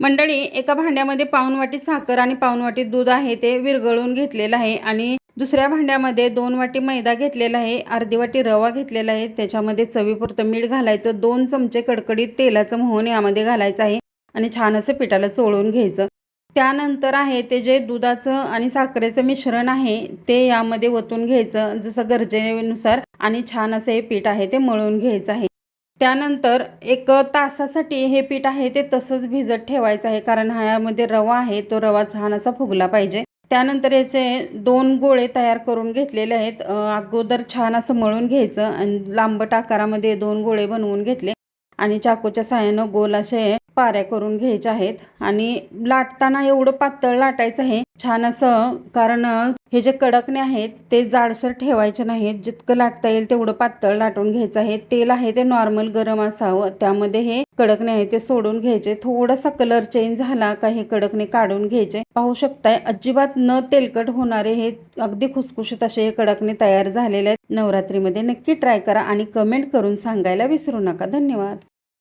मंडळी, एका भांड्यामध्ये पाऊण वाटी साखर आणि पाऊण वाटी दूध आहे ते विरघळून घेतलेलं आहे आणि दुसऱ्या भांड्यामध्ये 2 वाटी मैदा घेतलेला आहे, अर्धी वाटी रवा घेतलेला आहे, त्याच्यामध्ये चवीपुरतं मीठ घालायचं, 2 चमचे कडकडीत तेलाचं मोहन यामध्ये घालायचं आहे आणि छान असं पिठाला चोळून घ्यायचं। त्यानंतर आहे ते जे दुधाचं आणि साखरेचं मिश्रण आहे ते यामध्ये ओतून घ्यायचं जसं गरजेनुसार आणि छान असं हे पीठ आहे ते मळून घ्यायचं आहे। त्यानंतर 1 तासासाठी हे पीठ आहे ते तसंच भिजत ठेवायचं आहे, कारण ह्यामध्ये रवा आहे तो रवा छान असा फुगला पाहिजे। त्यानंतर याचे 2 गोळे तयार करून घेतलेले आहेत। अगोदर छान असं मळून घ्यायचं आणि लांबट आकारामध्ये 2 गोळे बनवून घेतले आणि चाकूच्या साहाय्यानं गोल असे पाऱ्या करून घ्यायच्या आहेत आणि लाटताना एवढं पातळ लाटायचं आहे छान असं, कारण हे जे कडकणे आहेत ते जाडसर ठेवायचे नाहीत, जितकं लाटता येईल तेवढं पातळ लाटून घ्यायचं आहे। तेल आहे ते नॉर्मल गरम असावं, त्यामध्ये हे कडकणे आहे ते सोडून घ्यायचे। थोडासा कलर चेंज झाला का हे कडकणे काढून घ्यायचे। पाहू शकताय अजिबात न तेलकट होणारे हे अगदी खुसखुशीत असे हे कडकणे तयार झालेले आहेत। नवरात्रीमध्ये नक्की ट्राय करा आणि कमेंट करून सांगायला विसरू नका। धन्यवाद।